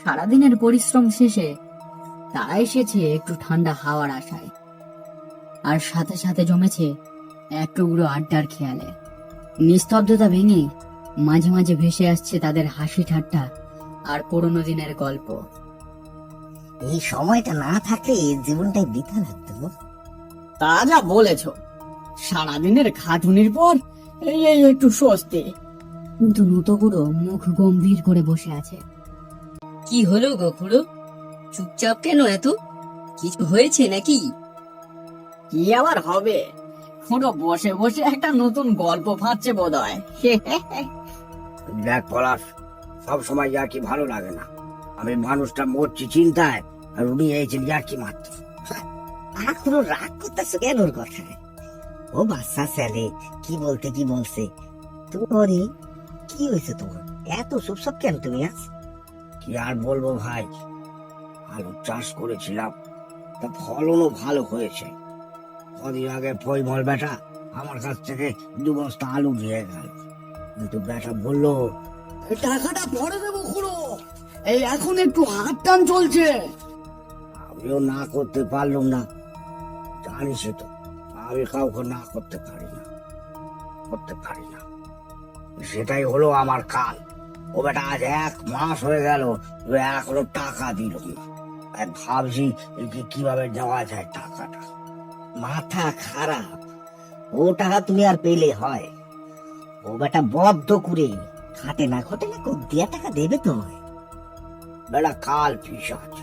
সারাদিনের পরিশ্রম শেষে তারা এসেছে একটু ঠান্ডা হাওয়ার আশায়, আর সাথে সাথে জমেছে এক টুকরো আড্ডার খেয়ালে। নিস্তব্ধতা ভেঙে মাঝে মাঝে ভেসে আসছে তাদের হাসি ঠাট্টা আর পুরোনো দিনের গল্প। এই সময়টা না থাকলে জীবনটাই বৃথা লাগতো। তা যা বলেছ, সারাদিনের খাটুনির পর এই একটু স্বস্তি। কিন্তু নূতগুড়ো মুখ গম্ভীর করে বসে আছে। কি হলো গো খুড়ো, চুপচাপ কেন এত? কিছু হয়েছে নাকি? কি আবার হবে, পুরো বসে বসে একটা নতুন গল্প ফাঁদছে বোধ হয়। দেখ পলাশ, সব সময় আর কি ভালো লাগে না। আমি মানুষটা মরছি চিন্তায়, আর উনি এইছেন আর কি মাত্র। এখনো রাগ করতেছো কেন ওর কথায়? ও বাচ্চা ছেলে, কি বলতে কি বলছে। তুমি কি হয়েছে তোমার? এত চুপচাপ কেন তুমি আজ? কি আর বলবো ভাই, আলু চাষ করেছিলাম, তা ফলনও ভালো হয়েছে। কদিন আগে পরিমল বেটা আমার কাছ থেকে 2 বস্তা আলু নিয়ে গেল, কিন্তু বেটা বললো এই টাকাটা পরে দেবো খুড়ো, এই এখন একটু হাত টান চলছে। আমিও না করতে পারলাম না। জানিস তো আমি কাউকে না করতে পারি না। সেটাই হলো আমার কাল। ও বেটা আজ 1 মাস হয়ে গেল, এখনো টাকা দিল না। তাই ভাবছি কিভাবে দেওয়া যায় টাকাটা। মাথা খারাপ, ও টাকা তুমি আর পেলে হয়? ও বেটা বদ্ধ করে খাটে না খটে না, দিয়া টাকা দেবে তো? বেটা কাল পিসাচ,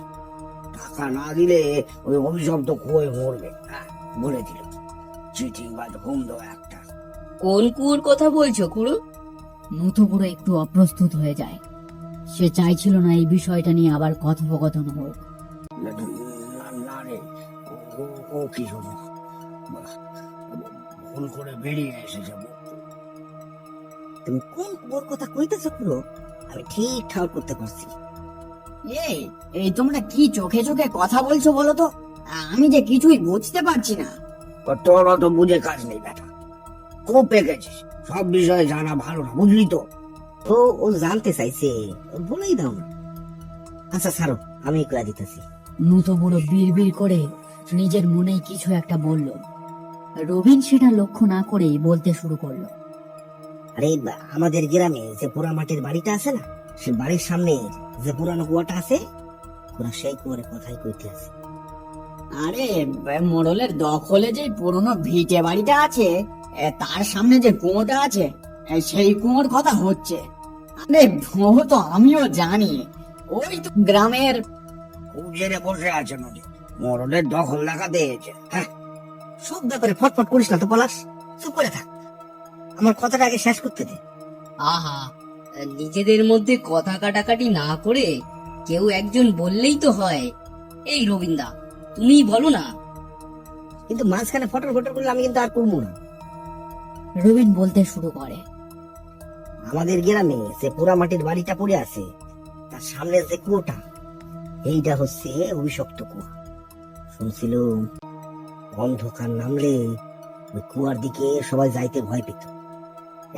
টাকা না দিলে ওই অভিশপ্ত কুয়ে মরবে। বলে দিল, চিটিং বাজ হুমদ একটা। কোন কুয়োর কথা বলছো খুড়ো? নূতগুড়ো একটু অপ্রস্তুত হয়ে যায়। সে চাইছিল না এই বিষয়টা নিয়ে আবার কথোপকথন হোক। না রে, ও কিছু না, ভুল করে বেরিয়ে এসেছে। তুমি কোন ওর কথা কইতেছো পুরো? আমি ঠিক ঠাক করতে পারছি। এই তোমরা কি চোখে চোখে কথা বলছো বলো তো? আমি যে কিছুই বুঝতে পারছি না। তোর অত বুঝে কাজ নেই বেটা, খুব পেকেছিস, সব বিষয়ে জানা ভালো না, বুঝলি তো। ও জানতে চাইছে, বলেই দাও না। আচ্ছা ছাড়ো, আমি কয়া দিতেছি। নূতগুড়ো বিড়বিড় করে নিজের মনেই কিছু একটা বলল। রবিন সেটা লক্ষ্য না করেই বলতে শুরু করলো। আরে আমাদের গ্রামে যে পোড়া মাটির বাড়িটা আছে না, সে বাড়ির সামনে যে পুরানো কুয়াটা আছে, পুরা সেই কুয়ার কথাই কইতে আছে। আরে মোড়লের দখলে যে পুরনো ভিটে বাড়িটা আছে, তার সামনে যে কুয়োটা আছে, সেই কুয়োর কথা হচ্ছে। আরে ও তো আমিও জানি, ওই তো গ্রামের জেনে বসে আছে নদী, মরণের দখল লাগাতে এসেছে। সব ব্যাপারে ফটফট করিস না তো পলাশ, চুপ করে থাক, আমার কথাটা আগে শেষ করতে দে। আহা, নিজেদের মধ্যে কথা কাটাকাটি না করে কেউ একজন বললেই তো হয়। এই রবীন্দা, তুমি বলো না। কিন্তু মাঝখানে ফটর ফটর করলে আমি কিন্তু আর করবো না। রবিন বলতে শুরু করে। আমাদের গ্রামে যে পোড়া মাটির বাড়িটা পড়ে আছে, তার সামনে যে কুয়োটা, এইটা হচ্ছে অভিশপ্ত কুয়া। শুনছিল অন্ধকার নামলে ওই কুয়ার দিকে সবাই যাইতে ভয় পেত।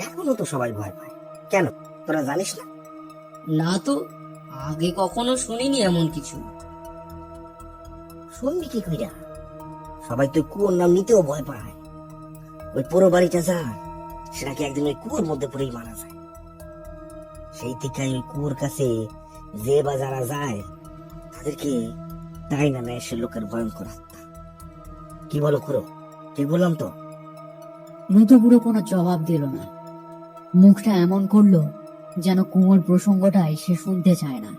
এখনো তো সবাই ভয় পায়। কেন, তোরা জানিস না? না তো, আগে কখনো শুনিনি এমন কিছু। শুনবি কি কইরা? সবাই তো কুয়োর নাম নিতেও ভয় পায়। ওই পুরো বাড়িটা যার, সেটাকে একদিন ওই কুয়োর মধ্যে পড়েই মারা যায়। সেই থেকে ওই কুয়োর কাছে যে বা যারা যায়, তাদেরকে তাই না নেয় সে লোকের ভয়ঙ্কর আত্মা। কি বলো খুড়ো, ঠিক বললাম তো? নূতগুড়ো কোনো জবাব দিল না। মুখটা এমন করলো যেন কুয়োর প্রসঙ্গটাই সে শুনতে চায় না,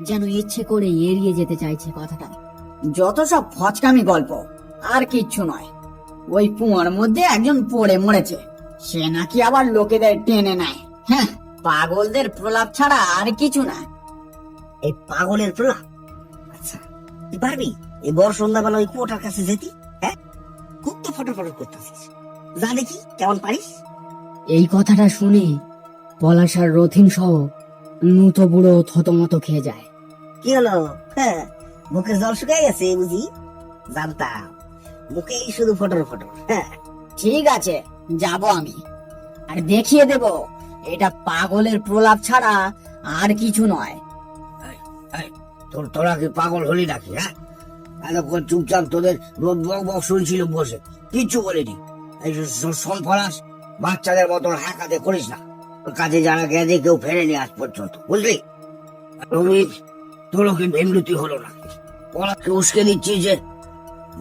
যেন ইচ্ছে করে এড়িয়ে যেতে চাইছে কথাটা। যত সব ফচকামি গল্প, আর কিচ্ছু নয়। ওই কুয়োর মধ্যে একজন পড়ে মরেছে, সে নাকি আবার লোকেদের টেনে নেয়। হ্যাঁ, পাগলদের প্রলাপ ছাড়া আর কিছু না। এই পাগলের প্রলাপ? আচ্ছা, তুই পারবি এই বড় সন্ধ্যাবেলা ওই কুয়োটার কাছে যেতি? হ্যাঁ, খুব তো ফটো ফটো করতেছিস, যা দেখি কেমন পারিস। এই কথাটা শুনে পলাশ আর রথিন সহ নূতগুড়ো থতমত খেয়ে যায়। কি হলো? হ্যাঁ, মুখের জল শুকাই গেছে বুঝি? জানতাম, মুখেই শুধু ফটোর ফটো। হ্যাঁ, ঠিক আছে, যাব আমি, আর দেখিয়ে দেব এটা পাগলের প্রলাপ ছাড়া আর কিছু নয়। তোরা কি পাগল হলি নাকি? হ্যাঁ, এতক্ষণ চুপচাপ তোদের বক বক শুনছিল বসে, কিচ্ছু বলিনি। এই শোন পলাশ, বাচ্চাদের মতন হ্যাকাতে করিস না। ওর কাছে যারা গেছে কেউ ফেরেনি আজ পর্যন্ত, বুঝলি? রবি, তোরও কি ভেমরুতি হলো না? পলাশকে উস্কে দিচ্ছিস যে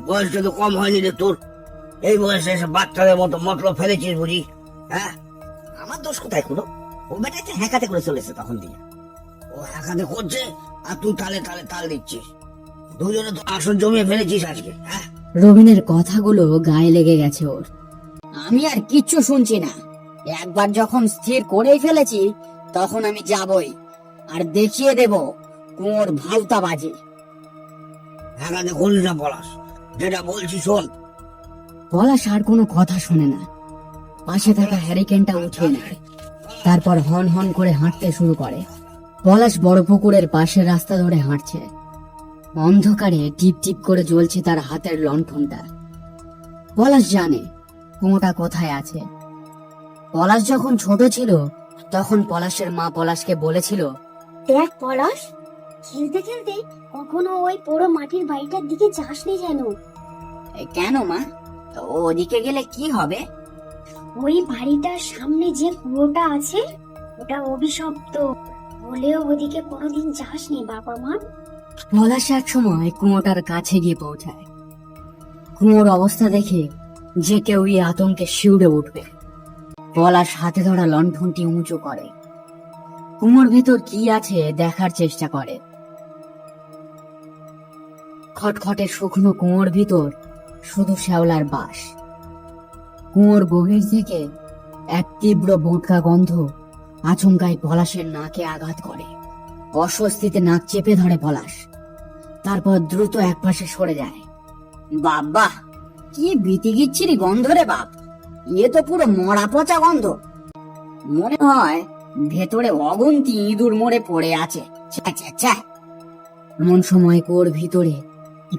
বয়সটা তো কম হয়নি রে তোর। এই বয়সে এসে বাচ্চাদের মতো মতলব ফেলেছিস বুঝি? হ্যাঁ, আমার দোষ কোথায় কোনো? ও বেটাকে হ্যাকাতে করে চলেছে তখন দিয়ে। ও একাতে করছে আর তুই তালে তালে তাল দিচ্ছিস। দুজনে তো আসন জমিয়ে ফেলেছিস আজকে। হ্যাঁ, রবিনের কথাগুলো গায়ে লেগে গেছে ওর। আমি আর কিচ্ছু শুনছি না। একবার যখন স্থির করেই ফেলেছি তখন আমি যাবই, আর দেখিয়ে দেব কুঁয়োর ভাউতা বাজি। একাতে করিস না পলাশ, যেটা বলছি শোন। পলাশ আর কোনো কথা শোনে না, পাশে থাকা হ্যারিকেনটা উঠিয়ে নেয়, তারপর হন হন করে হাঁটতে শুরু করে। পলাশ বড় পুকুরের পাশের রাস্তা ধরে হাঁটছে। অন্ধকারে টিপ টিপ করে জ্বলছে তার হাতের লণ্ঠনটা। পলাশ জানে কুয়োটা কোথায় আছে। পলাশ যখন ছোট ছিল তখন পলাশের মা পলাশকে বলেছিল, দেখ পলাশ, খেলতে খেলতে কখনো ওই পুরো মাটির বাড়িটার দিকে যাসনি যেন। কেন মা, ওদিকে গেলে কি হবে? ওই বাড়িটার সামনে যে কুয়োটা আছে ওটা অভিশপ্ত, বলেও ওদিকে কোনোদিন যাসনি বাবা মা। পলাশ এক সময় কুয়োটার কাছে গিয়ে পৌঁছায়। কুয়োর অবস্থা দেখে যে কেউই আতঙ্কে শিউরে উঠবে। পলাশ হাতে ধরা লণ্ঠনটি উঁচু করে, কুয়োর ভেতর কি আছে দেখার চেষ্টা করে। খটখটে শুকনো কুয়োর ভিতর শুধু শ্যাওলার বাস। কুয়োর গভীর থেকে এক তীব্র বোটকা গন্ধ আচমকাই পলাশের নাকে আঘাত করে। অস্বস্তিতে নাক চেপে ধরে পলাশ, তারপর দ্রুত একপাশে সরে যায়। বাবা, কি বিতিকিচ্ছিরি গন্ধ রে বাপ! এ তো পুরো মরা পচা গন্ধ। মনে হয় ভেতরে অগুন্তি ইঁদুর মরে পড়ে আছে। ছ্যা, ছ্যা, ছ্যা। এমন সময় কুয়োর ভিতরে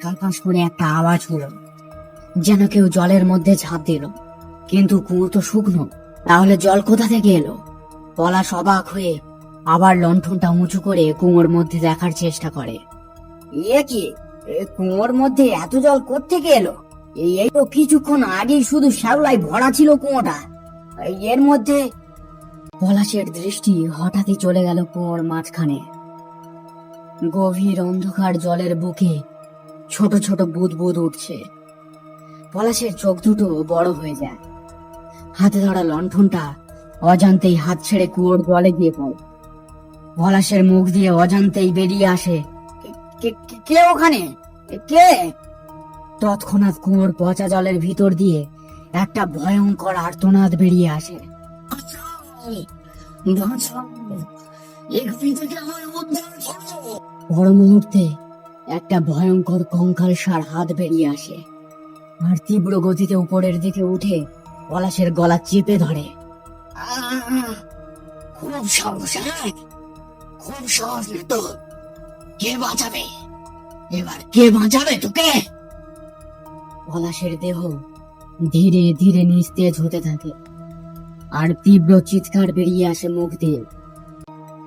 কালপাশ করে একটা আওয়াজ হলো, যেন কেউ জলের মধ্যে ঝাঁপ দিল। কিন্তু কুয়ো তো শুকনো, তাহলে জল কোথা থেকে এলো? পলাশ অবাক হয়ে আবার লণ্ঠনটা উঁচু করে কুয়োর মধ্যে দেখার চেষ্টা করে। এ কি, এ কুয়োর মধ্যে এত জল কোত্থেকে এলো? এই তো কিছুক্ষণ আগেই শুধু শ্যাওলায় ভরা ছিল কুয়োটা। এর মধ্যে পলাশের দৃষ্টি হঠাৎই চলে গেল কুয়োর মাঝখানে। গভীর অন্ধকার জলের বুকে ছোট ছোট বুদবুদ উঠছে। পলাশের চোখ দুটো বড় হয়ে যায়। হাতে ধরা লণ্ঠনটা অজান্তেই হাত ছেড়ে কুয়োর জলে গিয়ে পড়ে। পলাশের মুখ দিয়ে অজান্তেই বেরিয়ে আসে, কে ওখানে? কে? তৎক্ষণাৎ কুয়োর পচা জলের ভিতর দিয়ে একটা ভয়ঙ্কর আর্তনাদ বেরিয়ে আসে। পর মুহূর্তে একটা ভয়ঙ্কর কঙ্কালসার হাত বেরিয়ে আসে আর তীব্র গতিতে উপরের দিকে উঠে পলাশের গলা চেপে ধরে। খুব সাহস, খুব সাহস না তো? কে বাঁচাবে এবার? কে বাঁচাবে তোকে? পলাশের দেহ ধীরে ধীরে নিস্তেজ হতে থাকে আর তীব্র চিৎকার বেরিয়ে আসে মুখ দিয়ে,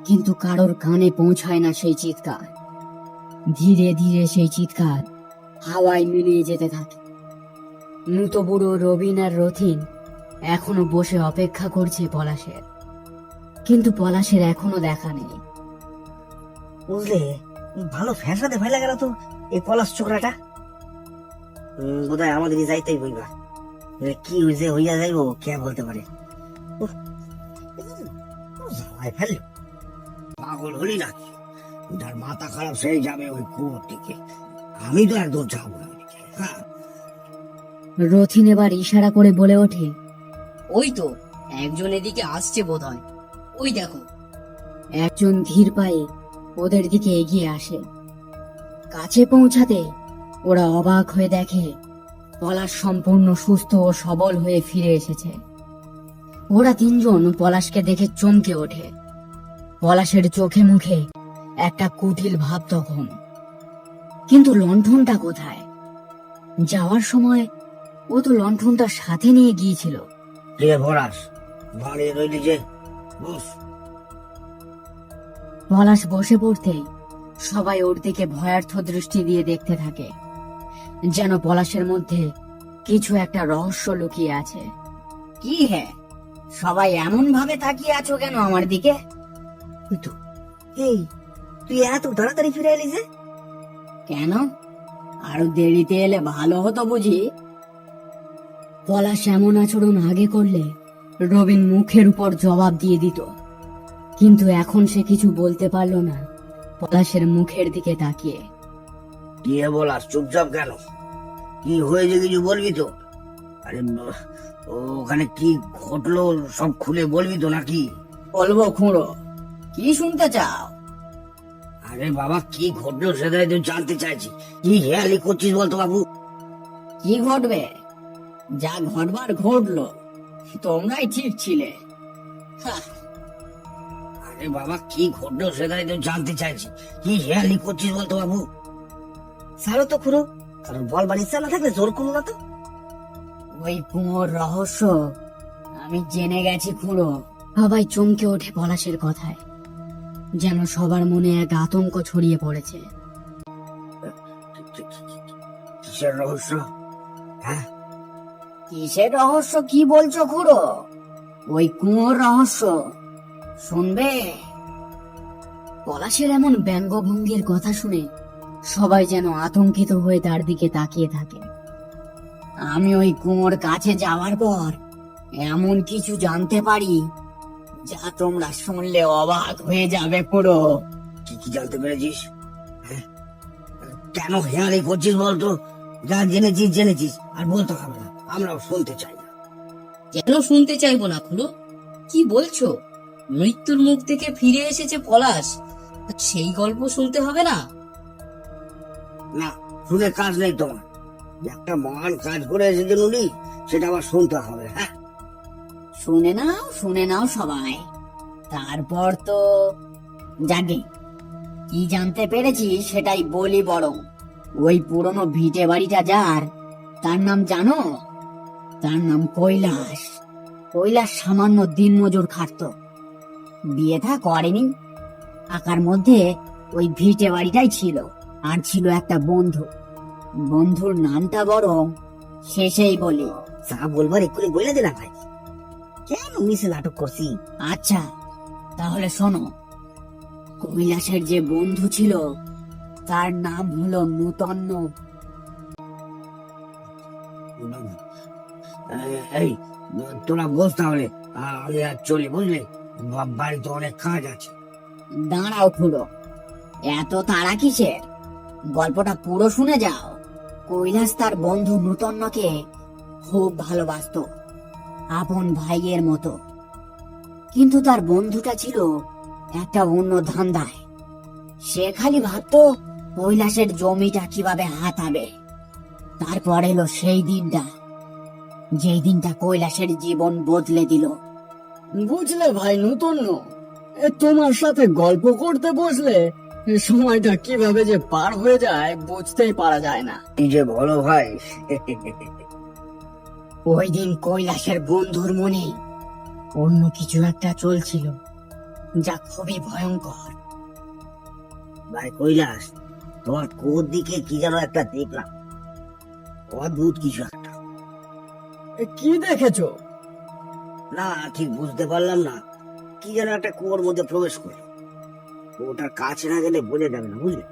কিন্তু কারোর কানে পৌঁছায় না সেই চিৎকার। ধীরে ধীরে সেই চিৎকার হাওয়ায় মিলিয়ে যেতে থাকে। মৃত বুড়ো রবিন আর রথিন এখনো বসে অপেক্ষা করছে পলাশের, কিন্তু পলাশের এখনো দেখা নেই। বুঝলে, ভালো ফ্যাসাতে ফেলে গেল তো এই পলাশ ছোকরাটা। বোধহয় আমাদের যাইতেই বইবা। কি হয়েছে হইয়া যাইব কে বলতে পারে। উফ, জ্বালায় ফেললো। পাগল হলি নাকি? যার মাথা খারাপ সেই যাবে ওই কুয়োর দিকে, আমি তো একদম যাবো না ওদিকে। হ্যাঁ, রথিন এবার ইশারা করে বলে ওঠে, ওই তো একজন এদিকে আসছে বোধহয়, ওই দেখো। একজন ধীর পায়ে ওদের দিকে এগিয়ে আসে। কাছে পৌঁছাতে ওরা অবাক হয়ে দেখে পলাশ সম্পূর্ণ সুস্থ ও সবল হয়ে ফিরে এসেছে। ওরা তিনজন পলাশকে দেখে চমকে ওঠে। পলাশের চোখে মুখে একটা কুটিল ভাব তখন। কিন্তু লণ্ঠনটা কোথায়? যাওয়ার সময় ও তো লণ্ঠনটা সাথে নিয়ে গিয়েছিল। রে ভরাস, বাড়ি রইলি যে, বস। পলাশ বসে পড়তেই সবাই ওর দিকে ভয়ার্থ দৃষ্টি দিয়ে দেখতে থাকে, যেন পলাশের মধ্যে কিছু একটা রহস্য লুকিয়ে আছে। কি হে, সবাই এমন ভাবে তাকিয়ে আছো কেন আমার দিকে? ওই তো, এই তুই এত তাড়াতাড়ি ফিরে এলি যে? কেন, আরো দেরিতে এলে ভালো হতো বুঝি? পলাশ এমন আচরণ আগে করলে রবিন মুখের উপর জবাব দিয়ে দিত, কিন্তু এখন সে কিছু বলতে পারলো না পলাশের মুখের দিকে তাকিয়ে। কি হে বলাস, চুপচাপ কেন? কি হয়েছে কিছু বলবি তো? আরে ওখানে কি ঘটলো সব খুলে বলবি তো নাকি? বলবো খুঁড়ো, কি শুনতে চাও? আরে বাবা, কি ঘটলো সেটাই তো জানতে চাইছি। কি হেয়ালি করছিস বলতো বাবু? কি ঘটবে? যা ঘটবার ঘটলো, তোমরাই ঠিক ছিলে। হাহ, আরে বাবা, কি ঘটলো সেটাই তো জানতে চাইছি। কি হেয়ালি করছিস বলতো বাবু? ছাড়ো তো খুড়ো, কারণ বলবার ইচ্ছা না থাকলে জোর করো না তো। ওই কুয়োর রহস্য আমি জেনে গেছি খুঁড়ো। সবাই চমকে ওঠে পলাশের কথায়, যেন সবার মনে এক আতঙ্ক ছড়িয়ে পড়েছে। কিসের রহস্য? হ্যাঁ, কিসের রহস্য কি বলছো খুড়ো? ওই কুয়োর রহস্য শুনবে? পলাশের এমন ব্যঙ্গভঙ্গির কথা শুনে সবাই যেন আতঙ্কিত হয়ে তার দিকে তাকিয়ে থাকে। আমি ওই কুয়োর কাছে যাওয়ার পর এমন কিছু জানতে পারি যা তোমরা শুনলে অবাক হয়ে যাবে খুড়ো। কি কি জানতে পেরেছিস? হ্যাঁ, কেন হেয়ালি করছিস বলতো? যা জেনেছিস জেনেছিস, আর বলতে হবে না, আমরাও শুনতে চাই না। কেন শুনতে চাইবো না খুলো? কি বলছো? মৃত্যুর মুখ থেকে ফিরে এসেছে পলাশ, সেই গল্প শুনতে হবে না? না, শুনে কাজ নেই তোমার। একটা মহান কাজ করে এসেছেন উনি, সেটা আবার শুনতে হবে? হ্যাঁ, শুনে নাও সবাই। তারপর তো জাগে কি জানতে পেরেছি সেটাই বলি বরং। ওই পুরনো ভিটে বাড়িটা যার, তার নাম জানো? তার নাম কৈলাস। কৈলাস সামান্য দিনমজুর খাটতো, বিয়ে থা করেনি। টাকার মধ্যে ওই ভিটে বাড়িটাই ছিল, আর ছিল একটা বন্ধু। বন্ধুর নামটা বরং শেষেই বলি। যা বলবার এক্ষুনি বলে দে না ভাই, কেন মিশে নাটক করছি? আচ্ছা তাহলে শোনো, কৈলাসের যে বন্ধু ছিল তার নাম হলো নূতন্য। এই তোরা বস তাহলে, আমি আর চলি, বুঝলি? বাড়িতে অনেক কাজ আছে। দাঁড়াও খুড়ো, এত তাড়া কিসের? গল্পটা পুরো শুনে যাও। কৈলাস তার বন্ধু নূতন্যকে খুব ভালোবাসতো, আপন ভাইয়ের মতো। কিন্তু তার বন্ধুটা ছিল একটা অন্য ধান্দায়। সে খালি ভাবতো কৈলাসের জমিটা কিভাবে হাতাবে। তারপর এলো সেই দিনটা, যেই দিনটা কৈলাসের জীবন বদলে দিল। বুঝলে ভাই নূতন্য, তোমার সাথে গল্প করতে বসলে সময়টা কিভাবে যে পার হয়ে যায় বুঝতেই পারা যায় না। কি যে বলো ভাই! ওই দিন কৈলাসের বন্ধুর মনে অন্য কিছু একটা চলছিল, যা খুবই ভয়ঙ্কর। ভাই কৈলাস, তোমার কোর দিকে কি যেন একটা দেখলাম, অদ্ভুত কিছু একটা। কি দেখেছো? না ঠিক বুঝতে পারলাম না, কি যেন একটা কুয়োর মধ্যে প্রবেশ করলো। ওটার কাছে না গেলে বোঝা যাবে না, বুঝলে?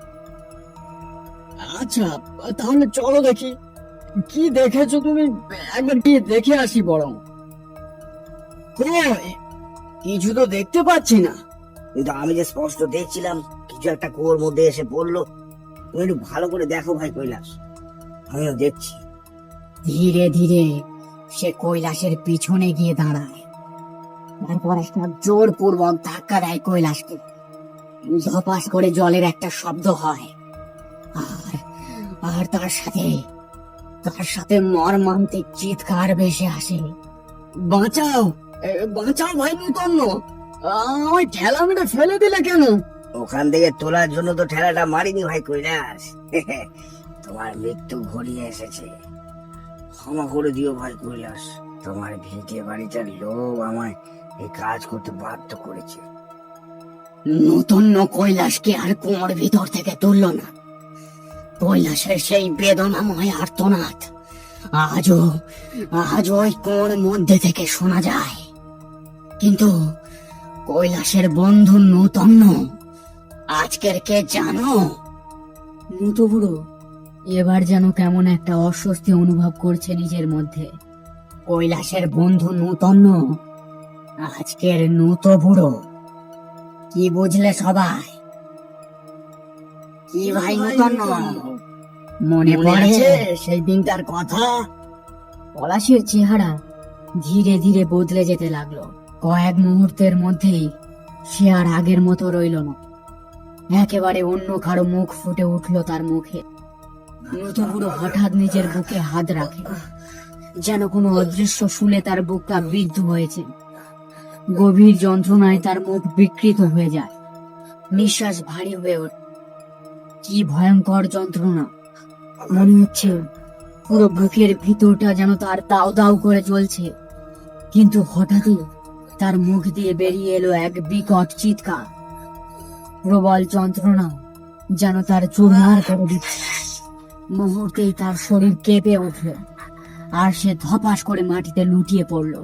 আচ্ছা তাহলে চলো দেখি, কি দেখেছো তুমি একবার গিয়ে দেখে আসি বরং। কই, কিছু তো দেখতে পাচ্ছি না। কিন্তু আমি যে স্পষ্ট দেখছিলাম কিছু একটা কুয়োর মধ্যে এসে পড়লো। তুমি একটু ভালো করে দেখো ভাই কৈলাস, আমিও দেখছি। ধীরে ধীরে সে কৈলাসের পিছনে গিয়ে দাঁড়ায়। তারপর একটা জোরপূর্বক ধাক্কা দেয় কৈলাসকে। ধপাস করে জলের একটা শব্দ হয়, আর আর তার সাথে মর্মান্তিক চিৎকার ভেসে আসে। বাঁচাও, বাঁচাও ভাই নূতন্য, আমায় ঠেলা মেরে ফেলে দিলে কেন? ওখান থেকে তোলার জন্য তো ঠেলাটা মারিনি ভাই কৈলাস। তোমার মৃত্যু ঘনিয়ে এসেছে, ক্ষমা করে দিও ভাই কৈলাস। তোমার ভিটে বাড়িটার লোভ আমায় এই কাজ করতে বাধ্য করেছে। নতুন কৈলাসকে আর কুয়োর ভিতর থেকে তুলল না। কৈলাসের সেই বেদনাময় আর্তনাদ আজও ওই কুয়োর মধ্যে থেকে শোনা যায়। কিন্তু কৈলাসের বন্ধু নূতন্য আজকের কে জানো? নূত বুড়ো এবার যেন কেমন একটা অস্বস্তি অনুভব করছে নিজের মধ্যে। কৈলাসের বন্ধু নূতন্য আজকের নূত বুড়ো। কি বুঝলে সবাই? কি ভাই নূতন্য, মনে পড়েছে সেই দিনটার কথা? পলাশের চেহারা ধীরে ধীরে বদলে যেতে লাগলো। কয়েক মুহূর্তের মধ্যেই সে আর আগের মতো রইল না। একেবারে অন্য কারো মুখ ফুটে উঠল তার মুখে। নূত বুড়ো হঠাৎ নিজের বুকে হাত রাখে, যেন কোনো অদৃশ্য শুলে তার বুকটা বিদ্ধ হয়েছে। গভীর যন্ত্রণায় তার মুখ বিকৃত হয়ে যায়, নিঃশ্বাস ভারী হয়ে ওঠে। কি ভয়ঙ্কর যন্ত্রণা! মনে হচ্ছে পুরো বুকের ভিতরটা যেন তার দাউ দাউ করে জ্বলছে। কিন্তু হঠাৎই তার মুখ দিয়ে বেরিয়ে এলো এক বিকট চিৎকার। প্রবল যন্ত্রণা যেন তার চুরমার করে দিচ্ছে। মুহূর্তেই তার শরীর কেঁপে উঠল, আর সে ধপাস করে মাটিতে লুটিয়ে পড়ল।